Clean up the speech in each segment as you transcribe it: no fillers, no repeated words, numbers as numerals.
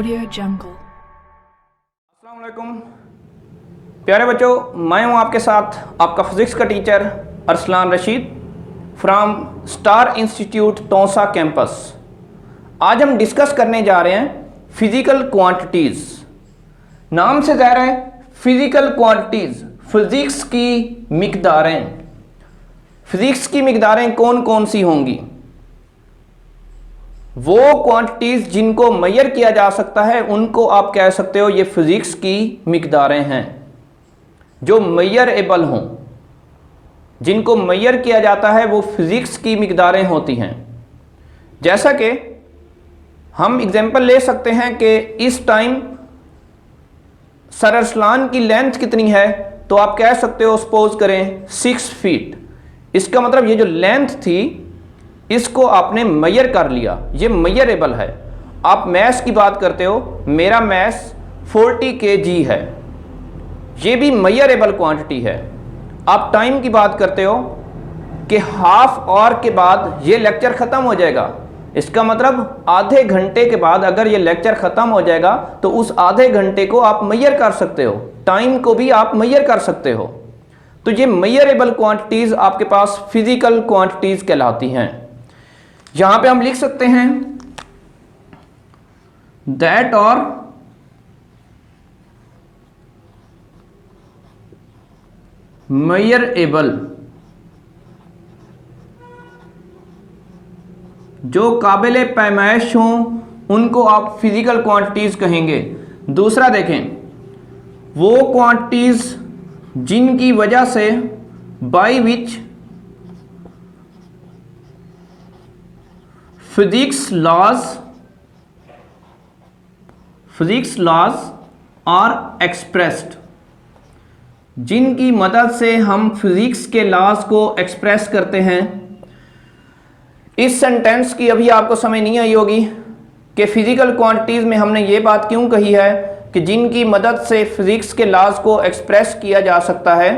Audio Jungle। अस्सलाम वालेकुम प्यारे बच्चों, मैं हूं आपके साथ आपका फिज़िक्स का teacher Arsalan Rashid from star institute Taunsa campus. आज हम डिस्कस करने जा रहे हैं फिज़िकल क्वांटिटीज़। नाम से ज़ाहिर है फिज़िकल क्वांटिटीज़, फिज़िक्स की मिक़दारें। फिज़िक्स की मिक़दारें कौन कौन सी होंगी? वो क्वांटिटीज़ जिनको मेजर किया जा सकता है उनको आप कह सकते हो ये फिज़िक्स की मिक़दारें हैं। जो मेजरेबल हों, जिनको मेजर किया जाता है वो फिज़िक्स की मिक़दारें होती हैं। जैसा कि हम एग्जांपल ले सकते हैं कि इस टाइम सर अरसलान की लेंथ कितनी है, तो आप कह सकते हो सपोज करें 6 फीट। इसका मतलब ये जो लेंथ थी इसको आपने मेजर कर लिया, ये मेजरेबल है। आप मैस की बात करते हो, मेरा मैस 40 kg है, ये भी मेजरेबल क्वांटिटी है। आप टाइम की बात करते हो कि हाफ आवर के बाद ये लेक्चर ख़त्म हो जाएगा। इसका मतलब आधे घंटे के बाद अगर ये लेक्चर ख़त्म हो जाएगा तो उस आधे घंटे को आप मेजर कर सकते हो, टाइम को भी आप मेजर कर सकते हो। तो ये मेजरेबल क्वांटिटीज़ आपके पास फिज़िकल क्वांटिटीज़ कहलाती हैं। यहाँ पे हम लिख सकते हैं दैट और मेजरेबल, जो काबिल पैमाइश हों उनको आप फिजिकल क्वांटिटीज कहेंगे। दूसरा देखें, वो क्वांटिटीज जिनकी वजह से by which physics laws are expressed, जिनकी मदद से हम फिजिक्स के लॉज को एक्सप्रेस करते हैं। इस सेंटेंस की अभी आपको समझ नहीं आई होगी कि फिजिकल क्वांटिटीज़ में हमने ये बात क्यों कही है कि जिनकी मदद से फिजिक्स के लॉज को एक्सप्रेस किया जा सकता है।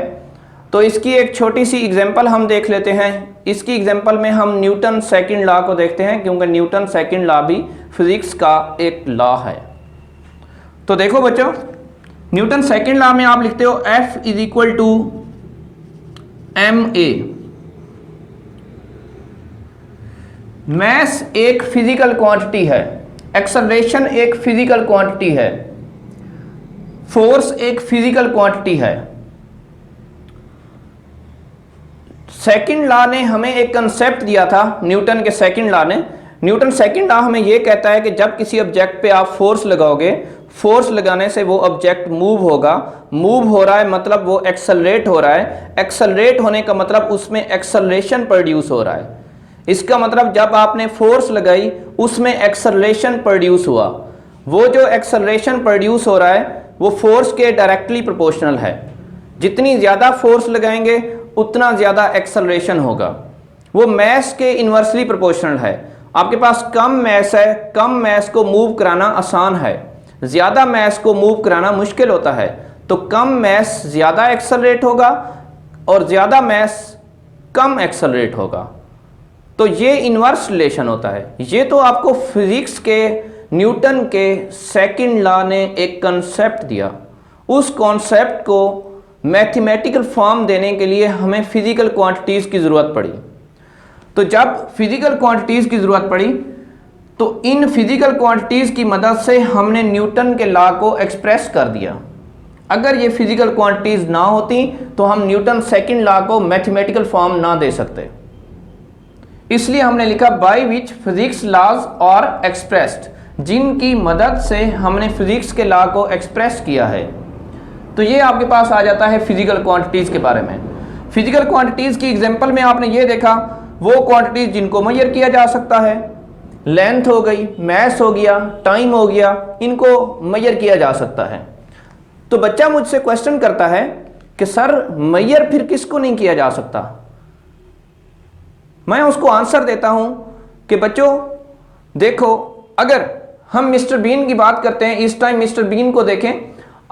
तो इसकी एक छोटी सी एग्जांपल हम देख लेते हैं। इसकी एग्जांपल में हम न्यूटन सेकंड लॉ को देखते हैं, क्योंकि न्यूटन सेकंड लॉ भी फिजिक्स का एक लॉ है। तो देखो बच्चों, न्यूटन सेकंड लॉ में आप लिखते हो F is equal to ma। Mass एक फिजिकल क्वांटिटी है, एक्सेलरेशन एक फिजिकल क्वांटिटी है, फोर्स एक फिजिकल क्वांटिटी है। सेकंड लॉ ने हमें एक कंसेप्ट दिया था, न्यूटन के सेकंड लॉ ने। न्यूटन सेकंड लॉ हमें यह कहता है कि जब किसी ऑब्जेक्ट पे आप फोर्स लगाओगे, फोर्स लगाने से वो ऑब्जेक्ट मूव होगा। मूव हो रहा है मतलब वो एक्सेलरेट हो रहा है। एक्सेलरेट होने का मतलब उसमें एक्सेलरेशन प्रोड्यूस हो रहा है। इसका मतलब जब आपने फोर्स लगाई उसमें एक्सेलरेशन प्रोड्यूस हुआ। वो जो एक्सेलरेशन प्रोड्यूस हो रहा है वो फोर्स के डायरेक्टली प्रोपोर्शनल है। जितनी ज़्यादा फोर्स लगाएंगे उतना ज़्यादा एक्सेलरेशन होगा। वो मैस के इन्वर्सली प्रोपोर्शनल है। आपके पास कम मैस है, कम मैस को मूव कराना आसान है, ज़्यादा मैस को मूव कराना मुश्किल होता है। तो कम मैस ज़्यादा एक्सेलरेट होगा और ज़्यादा मैस कम एक्सेलरेट होगा। तो ये इन्वर्स रिलेशन होता है। ये तो आपको फिजिक्स के न्यूटन के सेकंड लॉ ने एक कॉन्सेप्ट दिया। उस कॉन्सेप्ट को मैथमेटिकल फॉर्म देने के लिए हमें फिजिकल क्वांटिटीज़ की ज़रूरत पड़ी। तो जब फिजिकल क्वांटिटीज़ की ज़रूरत पड़ी तो इन फिजिकल क्वांटिटीज़ की मदद से हमने न्यूटन के लॉ को एक्सप्रेस कर दिया। अगर ये फिजिकल क्वांटिटीज़ ना होती तो हम न्यूटन सेकंड लॉ को मैथमेटिकल फॉर्म ना दे सकते। इसलिए हमने लिखा by which physics laws are expressed, जिनकी मदद से हमने फिजिक्स के लॉ को एक्सप्रेस किया है। तो ये आपके पास आ जाता है फिजिकल क्वांटिटीज़ के बारे में। फिजिकल क्वांटिटीज़ की एग्जांपल में आपने ये देखा, वो क्वांटिटीज़ जिनको मेजर किया जा सकता है। लेंथ हो गई, मैस हो गया, टाइम हो गया, इनको मेजर किया जा सकता है। तो बच्चा मुझसे क्वेश्चन करता है कि सर मेजर फिर किसको नहीं किया जा सकता? मैं उसको आंसर देता हूं कि बच्चों देखो, अगर हम मिस्टर बीन की बात करते हैं, इस टाइम मिस्टर बीन को देखें,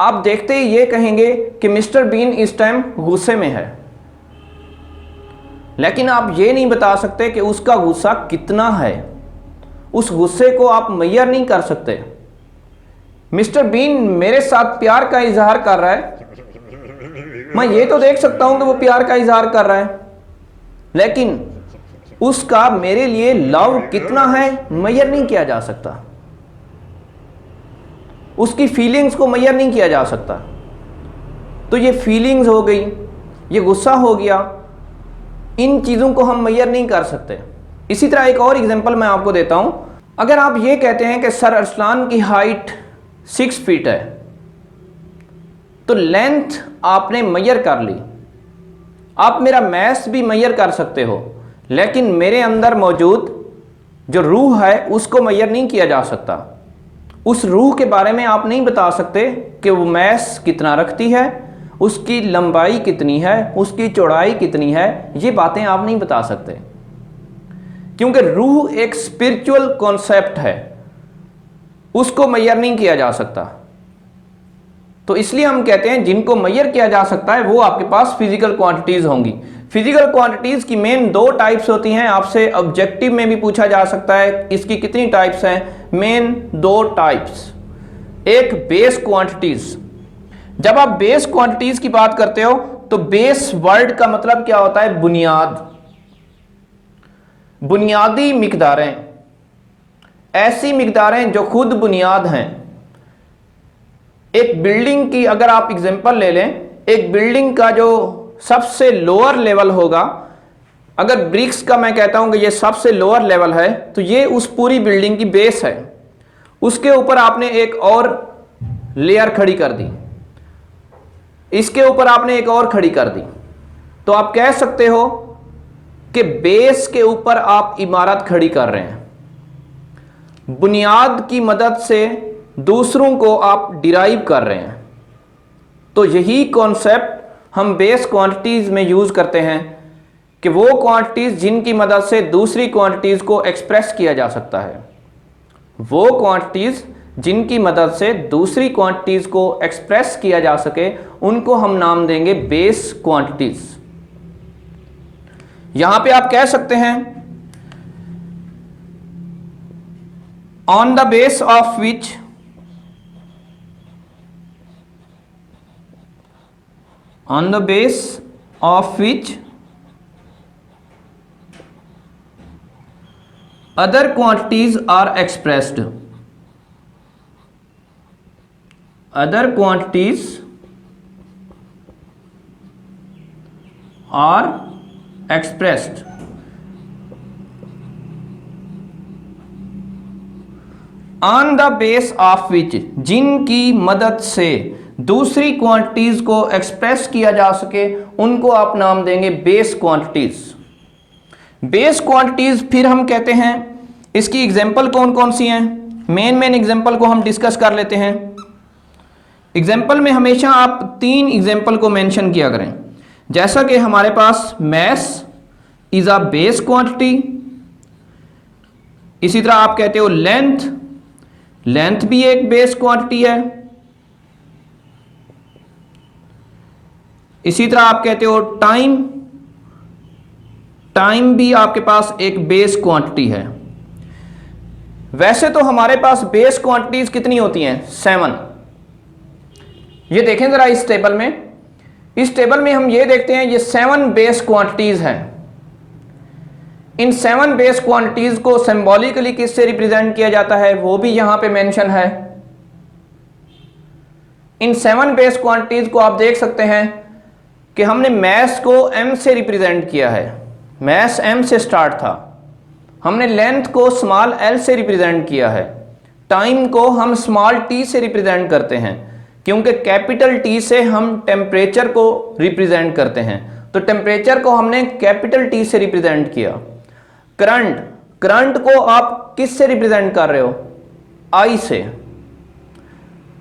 आप देखते ही ये कहेंगे कि मिस्टर बीन इस टाइम गुस्से में है। लेकिन आप ये नहीं बता सकते कि उसका गुस्सा कितना है। उस गुस्से को आप मेजर नहीं कर सकते। मिस्टर बीन मेरे साथ प्यार का इजहार कर रहा है, मैं ये तो देख सकता हूं कि वो प्यार का इजहार कर रहा है, लेकिन उसका मेरे लिए लव कितना है मेजर नहीं किया जा सकता, उसकी फीलिंग्स को मेजर नहीं किया जा सकता। तो ये फीलिंग्स हो गई, ये गुस्सा हो गया, इन चीज़ों को हम मेजर नहीं कर सकते। इसी तरह एक और एग्जांपल मैं आपको देता हूं। अगर आप ये कहते हैं कि सर अरसलान की हाइट 6 फीट है, तो लेंथ आपने मेजर कर ली, आप मेरा मैथ भी मेजर कर सकते हो, लेकिन मेरे अंदर मौजूद जो रूह है उसको मेजर नहीं किया जा सकता। उस रूह के बारे में आप नहीं बता सकते कि वो मैस कितना रखती है, उसकी लंबाई कितनी है, उसकी चौड़ाई कितनी है, ये बातें आप नहीं बता सकते, क्योंकि रूह एक स्पिरिचुअल कॉन्सेप्ट है, उसको मेजर नहीं किया जा सकता। तो इसलिए हम कहते हैं जिनको मेजर किया जा सकता है वो आपके पास फिजिकल क्वांटिटीज होंगी। फिजिकल क्वांटिटीज की मेन 2 टाइप्स होती हैं, आपसे ऑब्जेक्टिव में भी पूछा जा सकता है इसकी कितनी टाइप्स हैं। मेन 2 टाइप्स, एक बेस क्वांटिटीज। जब आप बेस क्वांटिटीज की बात करते हो तो बेस वर्ड का मतलब क्या होता है, बुनियाद, बुनियादी मिकदारें, ऐसी मिकदारें जो खुद बुनियाद हैं। एक बिल्डिंग की अगर आप एग्जांपल ले लें, एक बिल्डिंग का जो सबसे लोअर लेवल होगा, अगर ब्रिक्स का मैं कहता हूं कि ये सबसे लोअर लेवल है, तो ये उस पूरी बिल्डिंग की बेस है। उसके ऊपर आपने एक और लेयर खड़ी कर दी, इसके ऊपर आपने एक और खड़ी कर दी, तो आप कह सकते हो कि बेस के ऊपर आप इमारत खड़ी कर रहे हैं। बुनियाद की मदद से दूसरों को आप डिराइव कर रहे हैं। तो यही कॉन्सेप्ट हम बेस क्वांटिटीज में यूज करते हैं कि वो क्वांटिटीज जिनकी मदद से दूसरी क्वांटिटीज को एक्सप्रेस किया जा सकता है, वो क्वांटिटीज जिनकी मदद से दूसरी क्वांटिटीज को एक्सप्रेस किया जा सके, उनको हम नाम देंगे बेस क्वांटिटीज। यहां पे आप कह सकते हैं on the base of which on the base of which other quantities are expressed, other quantities are expressed। on the base of which, जिनकी मदद से दूसरी क्वांटिटीज को एक्सप्रेस किया जा सके, उनको आप नाम देंगे बेस क्वांटिटीज। बेस क्वांटिटीज फिर हम कहते हैं, इसकी एग्जांपल कौन कौन सी हैं, मेन एग्जांपल को हम डिस्कस कर लेते हैं। एग्जांपल में हमेशा आप 3 एग्जांपल को मेंशन किया करें, जैसा कि हमारे पास mass is a base quantity, इसी तरह आप कहते हो लेंथ, लेंथ भी एक बेस क्वांटिटी है, इसी तरह आप कहते हो टाइम, टाइम भी आपके पास एक बेस क्वांटिटी है। वैसे तो हमारे पास बेस क्वांटिटीज कितनी होती हैं, 7। ये देखें जरा इस टेबल में, इस टेबल में हम ये देखते हैं ये 7 बेस क्वांटिटीज हैं। इन 7 बेस क्वांटिटीज को सिंबॉलिकली किससे रिप्रेजेंट किया जाता है वो भी यहां पे मेंशन है। इन 7 बेस क्वांटिटीज को आप देख सकते हैं कि हमने मैस को m से रिप्रेजेंट किया है, मैस m से स्टार्ट था। हमने लेंथ को स्मॉल l से रिप्रेजेंट किया है, टाइम को हम स्मॉल t से रिप्रेजेंट करते हैं, क्योंकि कैपिटल T से हम टेम्परेचर को रिप्रेजेंट करते हैं, तो टेम्परेचर को हमने कैपिटल T से रिप्रेजेंट किया। करंट, करंट को आप किस से रिप्रेजेंट कर रहे हो, I से।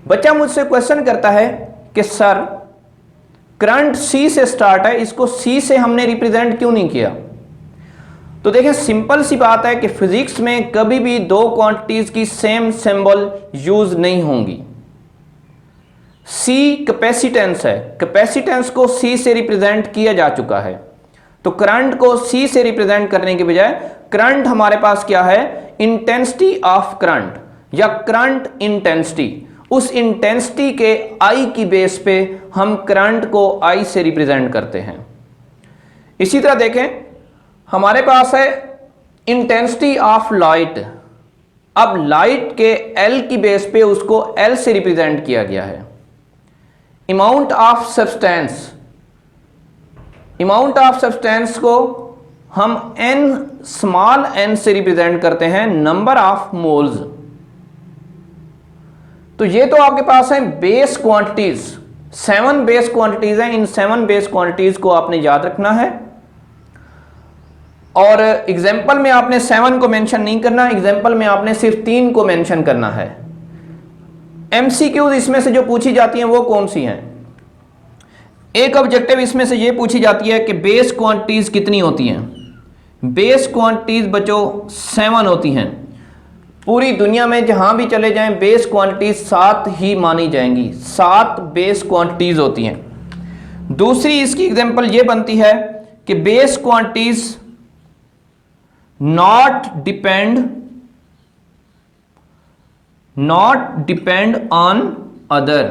बच्चा मुझसे क्वेश्चन करता है कि सर करंट C से स्टार्ट है, इसको C से हमने रिप्रेजेंट क्यों नहीं किया। तो देखिए सिंपल सी बात है कि फिजिक्स में कभी भी 2 क्वांटिटीज की सेम सिंबल यूज नहीं होंगी। C कैपेसिटेंस है, कैपेसिटेंस को C से रिप्रेजेंट किया जा चुका है, तो करंट को C से रिप्रेजेंट करने के बजाय करंट हमारे पास क्या है, इंटेंसिटी ऑफ करंट या करंट इंटेंसिटी, उस इंटेंसिटी के आई की बेस पे हम करंट को आई से रिप्रेजेंट करते हैं। इसी तरह देखें, हमारे पास है इंटेंसिटी ऑफ लाइट। अब लाइट के एल की बेस पे उसको एल से रिप्रेजेंट किया गया है। Amount of substance, amount of substance को हम एन स्मॉल एन से रिप्रेजेंट करते हैं, नंबर ऑफ मोल्स। तो ये तो आपके पास है बेस क्वांटिटीज, 7 बेस क्वांटिटीज हैं। इन 7 बेस क्वांटिटीज को आपने याद रखना है और एग्जाम्पल में आपने 7 को मेंशन नहीं करना, एग्जाम्पल में आपने सिर्फ 3 को मेंशन करना है। एमसीक्यूज इसमें से जो पूछी जाती हैं वो कौन सी हैं? एक ऑब्जेक्टिव इसमें से ये पूछी जाती है कि बेस क्वांटिटीज कितनी होती हैं। बेस क्वांटिटीज बच्चों 7 होती हैं। पूरी दुनिया में जहां भी चले जाएं बेस क्वांटिटीज 7 ही मानी जाएंगी, 7 बेस क्वांटिटीज होती हैं। दूसरी इसकी एग्जांपल ये बनती है कि base quantities not depend on other,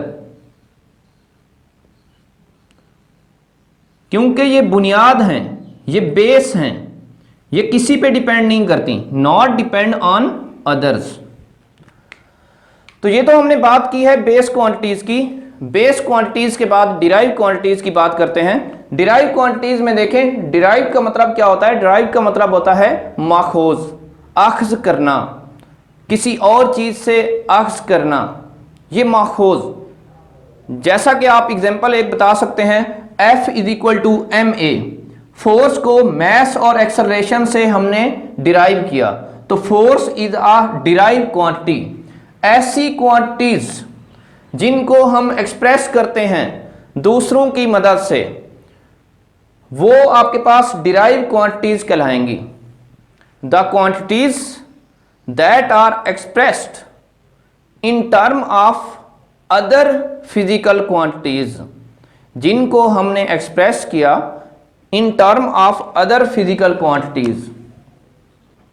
क्योंकि ये बुनियाद हैं, ये बेस हैं, ये किसी पे डिपेंड नहीं करती। Not depend on others. तो ये तो हमने बात की है बेस क्वांटिटीज की। बेस क्वांटिटीज के बाद डिराइव क्वांटिटीज की बात करते हैं। डिराइव क्वांटिटीज में देखें, डिराइव का मतलब क्या होता है? डिराइव का मतलब होता है माखोज, अख्ज करना, किसी और चीज से अख्ज करना, ये माखोज। जैसा कि आप एग्जांपल एक बता सकते हैं, F = ma, फोर्स को मैस और एक्सेलरेशन से हमने डिराइव किया, तो force is a derive quantity. ऐसी क्वांटिटीज जिनको हम एक्सप्रेस करते हैं दूसरों की मदद से, वो आपके पास डिराइव क्वांटिटीज कहलाएंगी। The quantities that are expressed in term of other physical quantities, जिनको हमने एक्सप्रेस किया in term of other physical quantities.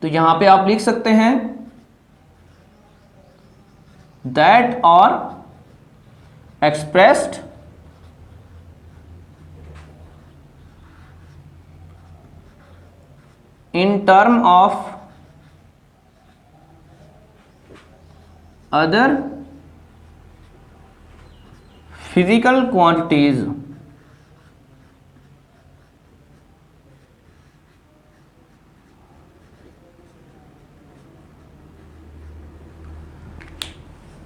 तो यहां पे आप लिख सकते हैं that are expressed in term of other physical quantities.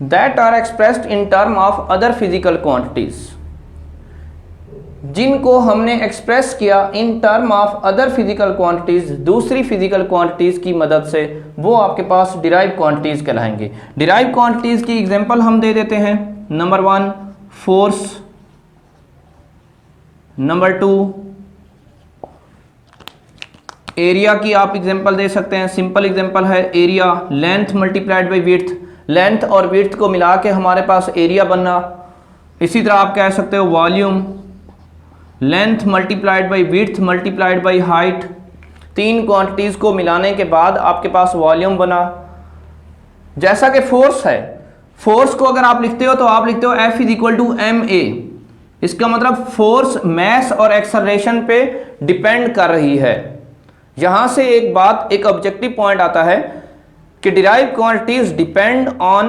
That are expressed in term of other physical quantities, जिनको हमने एक्सप्रेस किया in term of other physical quantities, दूसरी फिजिकल क्वांटिटीज की मदद से, वो आपके पास डिराइव क्वांटिटीज कहलाएंगे। डिराइव क्वांटिटीज की एग्जांपल हम दे देते हैं। नंबर 1 फोर्स, नंबर 2 एरिया की आप एग्जांपल दे सकते हैं। सिंपल एग्जांपल है area, length multiplied by width, length और विड्थ को मिला के हमारे पास एरिया बनना। इसी तरह आप कह सकते हो volume, length multiplied by width multiplied by height, 3 quantities को मिलाने के बाद आपके पास वॉल्यूम बना। जैसा कि फोर्स है, फोर्स को अगर आप लिखते हो तो आप लिखते हो F = ma। इसका मतलब फोर्स मैस और एक्सेलरेशन पे डिपेंड कर रही है। यहां से एक बात, एक ऑब्जेक्टिव पॉइंट आता है कि derive quantities depend on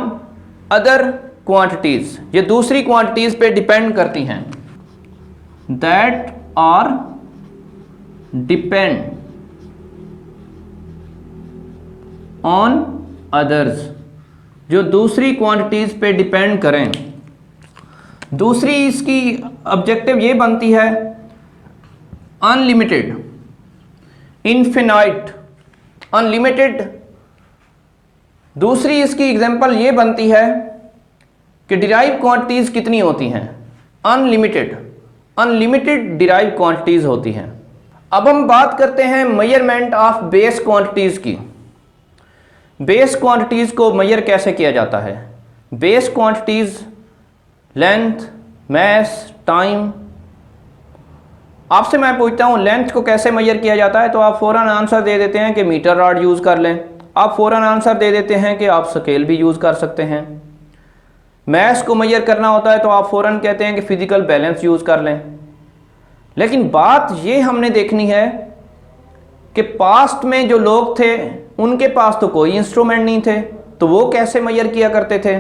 other quantities, ये दूसरी क्वांटिटीज पे डिपेंड करती हैं। That are depend on others, जो दूसरी क्वांटिटीज पे डिपेंड करें। दूसरी इसकी ऑब्जेक्टिव ये बनती है अनलिमिटेड, इनफिनाइट, अनलिमिटेड। दूसरी इसकी एग्जांपल ये बनती है कि डिराइव क्वांटिटीज कितनी होती हैं? अनलिमिटेड, अनलिमिटेड डिराइव क्वांटिटीज होती हैं। अब हम बात करते हैं मेजरमेंट ऑफ बेस क्वांटिटीज की। बेस क्वांटिटीज को मेजर कैसे किया जाता है? Base quantities length, mass, time. आपसे मैं पूछता हूं लेंथ को कैसे मेजर किया जाता है, तो आप फौरन आंसर दे देते हैं कि मीटर रॉड यूज कर लें। आप फौरन आंसर दे देते हैं कि आप स्केल भी यूज कर सकते हैं। मैथ्स को मेजर करना होता है तो आप फ़ौरन कहते हैं कि फिजिकल बैलेंस यूज़ कर लें। लेकिन बात ये हमने देखनी है कि पास्ट में जो लोग थे उनके पास तो कोई इंस्ट्रूमेंट नहीं थे, तो वो कैसे मेजर किया करते थे।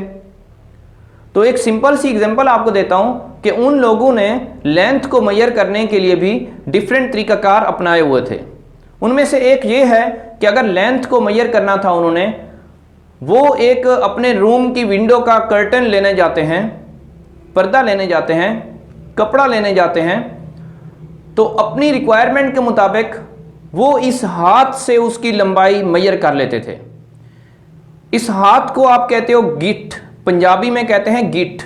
तो एक सिंपल सी एग्जांपल आपको देता हूं कि उन लोगों ने लेंथ को मेजर करने के लिए भी डिफरेंट तरीकाकार अपनाए हुए थे। उनमें से एक ये है कि अगर लेंथ को मेजर करना था उन्होंने, वो एक अपने रूम की विंडो का कर्टन लेने जाते हैं, पर्दा लेने जाते हैं, कपड़ा लेने जाते हैं, तो अपनी रिक्वायरमेंट के मुताबिक वो इस हाथ से उसकी लंबाई मेजर कर लेते थे। इस हाथ को आप कहते हो गिट, पंजाबी में कहते हैं गिट।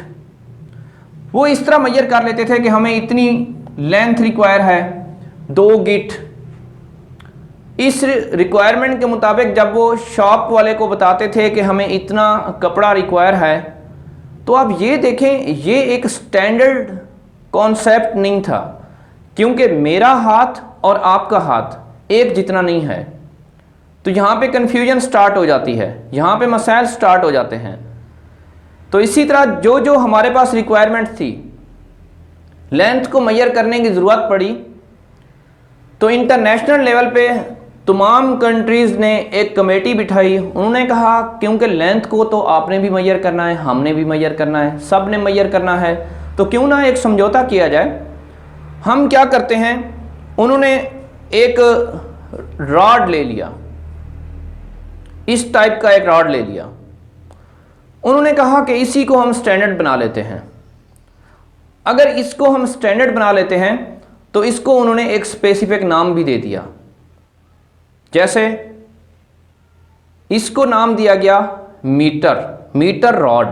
वो इस तरह मेजर कर लेते थे कि हमें इतनी लेंथ रिक्वायर है, 2 गिट। इस रिक्वायरमेंट के मुताबिक जब वो शॉप वाले को बताते थे कि हमें इतना कपड़ा रिक्वायर है, तो आप ये देखें ये एक स्टैंडर्ड कॉन्सेप्ट नहीं था, क्योंकि मेरा हाथ और आपका हाथ एक जितना नहीं है। तो यहाँ पे कन्फ्यूजन स्टार्ट हो जाती है, यहाँ पे मसाइल स्टार्ट हो जाते हैं। तो इसी तरह जो जो हमारे पास रिक्वायरमेंट थी, लेंथ को मेजर करने की ज़रूरत पड़ी, तो इंटरनेशनल लेवल पे तमाम कंट्रीज़ ने एक कमेटी बिठाई। उन्होंने कहा क्योंकि लेंथ को तो आपने भी मेजर करना है, हमने भी मेजर करना है, सब ने मेजर करना है, तो क्यों ना एक समझौता किया जाए। हम क्या करते हैं, उन्होंने एक रॉड ले लिया, इस टाइप का एक रॉड ले लिया। उन्होंने कहा कि इसी को हम स्टैंडर्ड बना लेते हैं। अगर इसको हम स्टैंडर्ड बना लेते हैं तो इसको उन्होंने एक स्पेसिफिक नाम भी दे दिया। जैसे इसको नाम दिया गया मीटर रॉड।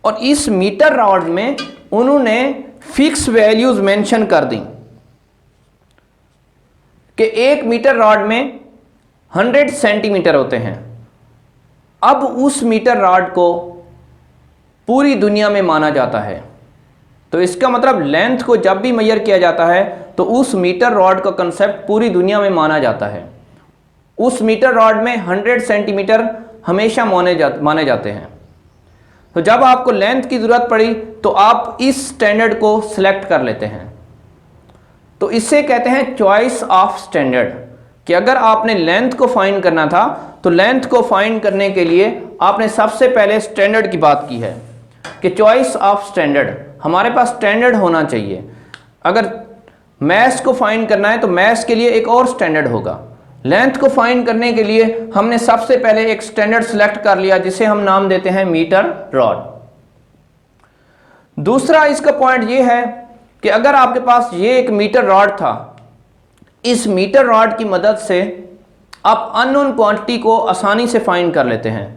और इस मीटर रॉड में उन्होंने फिक्स वैल्यूज मेंशन कर दी कि 1 मीटर रॉड में 100 सेंटीमीटर होते हैं। अब उस मीटर रॉड को पूरी दुनिया में माना जाता है। तो इसका मतलब लेंथ को जब भी मेजर किया जाता है तो उस मीटर रॉड का कंसेप्ट पूरी दुनिया में माना जाता है। उस मीटर रॉड में 100 सेंटीमीटर हमेशा माने जाते हैं। तो जब आपको लेंथ की ज़रूरत पड़ी तो आप इस स्टैंडर्ड को सिलेक्ट कर लेते हैं। तो इससे कहते हैं चॉइस ऑफ स्टैंडर्ड, कि अगर आपने लेंथ को फाइंड करना था तो लेंथ को फाइंड करने के लिए आपने सबसे पहले स्टैंडर्ड की बात की है कि चॉइस ऑफ स्टैंडर्ड, हमारे पास स्टैंडर्ड होना चाहिए। अगर मैथ्स को फाइंड करना है तो मैथ्स के लिए एक और स्टैंडर्ड होगा। लेंथ को फाइंड करने के लिए हमने सबसे पहले एक स्टैंडर्ड सिलेक्ट कर लिया जिसे हम नाम देते हैं मीटर रॉड। दूसरा इसका पॉइंट ये है कि अगर आपके पास ये एक मीटर रॉड था, इस मीटर रॉड की मदद से आप अननोन क्वांटिटी को आसानी से फाइंड कर लेते हैं।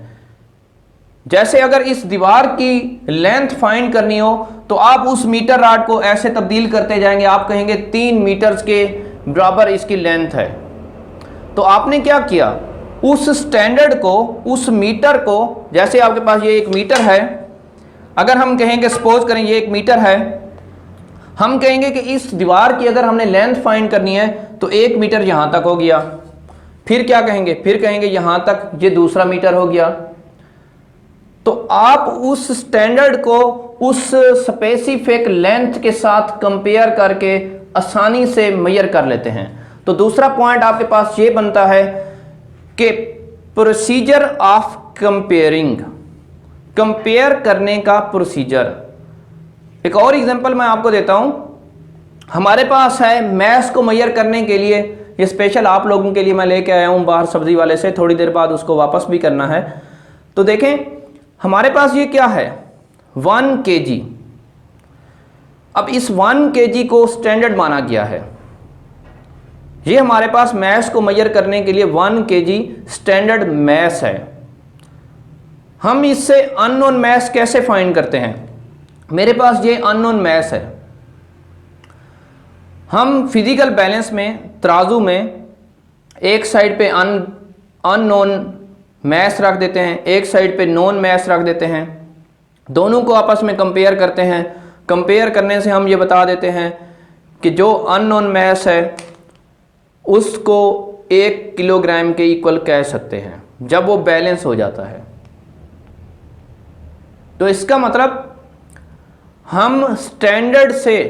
जैसे अगर इस दीवार की लेंथ फाइंड करनी हो तो आप उस मीटर रॉड को ऐसे तब्दील करते जाएंगे, आप कहेंगे 3 मीटर्स के बराबर इसकी लेंथ है। तो आपने क्या किया, उस स्टैंडर्ड को, उस मीटर को, जैसे आपके पास ये 1 मीटर है, अगर हम कहेंगे सपोज करें ये 1 मीटर है, हम कहेंगे कि इस दीवार की अगर हमने लेंथ फाइंड करनी है तो 1 मीटर यहां तक हो गया। फिर क्या कहेंगे, फिर कहेंगे यहां तक ये दूसरा मीटर हो गया। तो आप उस स्टैंडर्ड को उस स्पेसिफिक लेंथ के साथ कंपेयर करके आसानी से मेजर कर लेते हैं। तो दूसरा पॉइंट आपके पास ये बनता है कि प्रोसीजर ऑफ कंपेयरिंग, कंपेयर करने का प्रोसीजर। एक और एग्जांपल मैं आपको देता हूं। हमारे पास है मैथ्स को मेजर करने के लिए, ये स्पेशल आप लोगों के लिए मैं लेके आया हूं बाहर सब्जी वाले से, थोड़ी देर बाद उसको वापस भी करना है। तो देखें हमारे पास ये क्या है, 1 kg। अब इस 1 kg को स्टैंडर्ड माना गया है। ये हमारे पास मैथ्स को मेजर करने के लिए 1 kg स्टैंडर्ड मैथ्स है। हम इससे अननोन मैथ्स कैसे फाइंड करते हैं, मेरे पास ये अननोन मैथ्स है। हम फिजिकल बैलेंस में, तराजू में, एक साइड पे अननोन मैथ्स रख देते हैं, एक साइड पे नॉन मैथ्स रख देते हैं, दोनों को आपस में कंपेयर करते हैं। कंपेयर करने से हम ये बता देते हैं कि जो अननोन मैथ्स है उसको 1 किलोग्राम के इक्वल कह सकते हैं जब वो बैलेंस हो जाता है। तो इसका मतलब हम स्टैंडर्ड से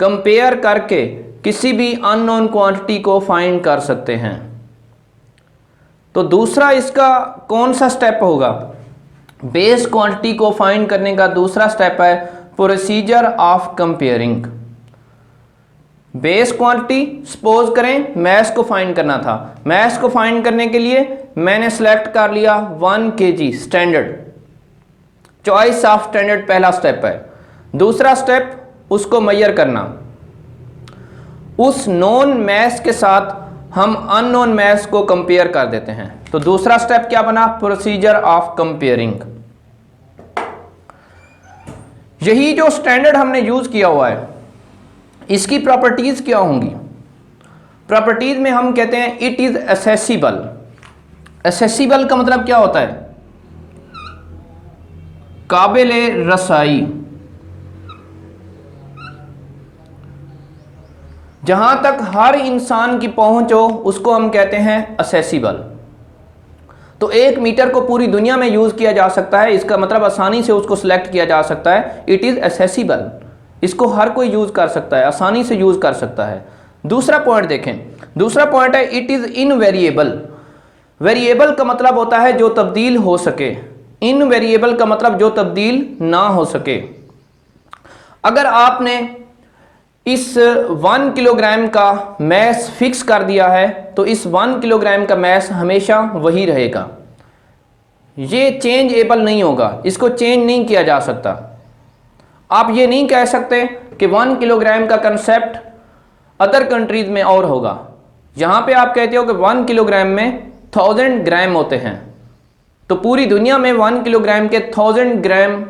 कंपेयर करके किसी भी अननोन क्वांटिटी को फाइंड कर सकते हैं। तो दूसरा इसका कौन सा स्टेप होगा? बेस क्वांटिटी को फाइंड करने का दूसरा स्टेप है procedure of comparing. Base quantity suppose करें मैस को फाइंड करना था, मैस को फाइंड करने के लिए मैंने सेलेक्ट कर लिया 1 kg standard, choice of standard पहला स्टेप है। दूसरा स्टेप उसको मेजर करना, उस नॉन मैस के साथ हम अननोन मैस को कंपेयर कर देते हैं। तो दूसरा स्टेप क्या बना? Procedure of comparing. यही जो स्टैंडर्ड हमने यूज किया हुआ है इसकी प्रॉपर्टीज क्या होंगी? प्रॉपर्टीज में हम कहते हैं इट इज एसेसिबल। एसेसिबल का मतलब क्या होता है? काबिले रसाई। जहां तक हर इंसान की पहुंच हो उसको हम कहते हैं एसेसिबल। तो 1 मीटर को पूरी दुनिया में यूज किया जा सकता है, इसका मतलब आसानी से उसको सिलेक्ट किया जा सकता है। इट इज एसेसिबल, इसको हर कोई यूज कर सकता है, आसानी से यूज कर सकता है। दूसरा पॉइंट देखें, दूसरा पॉइंट है इट इज इनवेरिएबल। वेरिएबल का मतलब होता है जो तब्दील हो सके, इनवेरिएबल का मतलब जो तब्दील ना हो सके। अगर आपने इस 1 किलोग्राम का मैस फिक्स कर दिया है तो इस 1 किलोग्राम का मैस हमेशा वही रहेगा, ये चेंजेबल नहीं होगा, इसको चेंज नहीं किया जा सकता। आप ये नहीं कह सकते कि 1 किलोग्राम का कंसेप्ट अदर कंट्रीज में और होगा। यहाँ पे आप कहते हो कि 1 किलोग्राम में 1000 ग्राम होते हैं, तो पूरी दुनिया में 1 किलोग्राम के 1000 ग्राम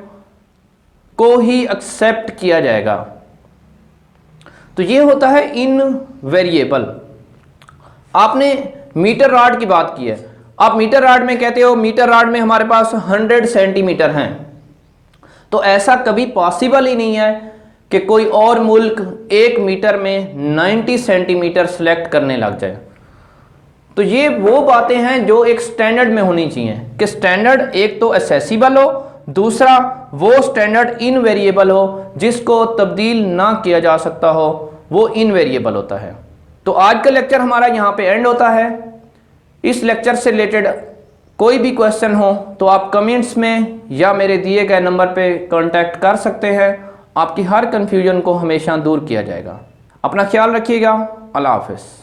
को ही एक्सेप्ट किया जाएगा। तो ये होता है इनवेरिएबल। आपने मीटर रॉड की बात की है, आप मीटर रॉड में कहते हो मीटर रॉड में हमारे पास 100 सेंटीमीटर हैं, तो ऐसा कभी पॉसिबल ही नहीं है कि कोई और मुल्क 1 मीटर में 90 सेंटीमीटर सेलेक्ट करने लग जाए। तो ये वो बातें हैं जो एक स्टैंडर्ड में होनी चाहिए कि स्टैंडर्ड एक तो एसेसिबल हो, दूसरा वो स्टैंडर्ड इनवेरिएबल हो, जिसको तब्दील ना किया जा सकता हो, वो इनवेरिएबल होता है। तो आज का लेक्चर हमारा यहाँ पे एंड होता है। इस लेक्चर से रिलेटेड कोई भी क्वेश्चन हो तो आप कमेंट्स में या मेरे दिए गए नंबर पे कांटेक्ट कर सकते हैं। आपकी हर कन्फ्यूजन को हमेशा दूर किया जाएगा। अपना ख्याल रखिएगा। अल्लाह हाफिज़।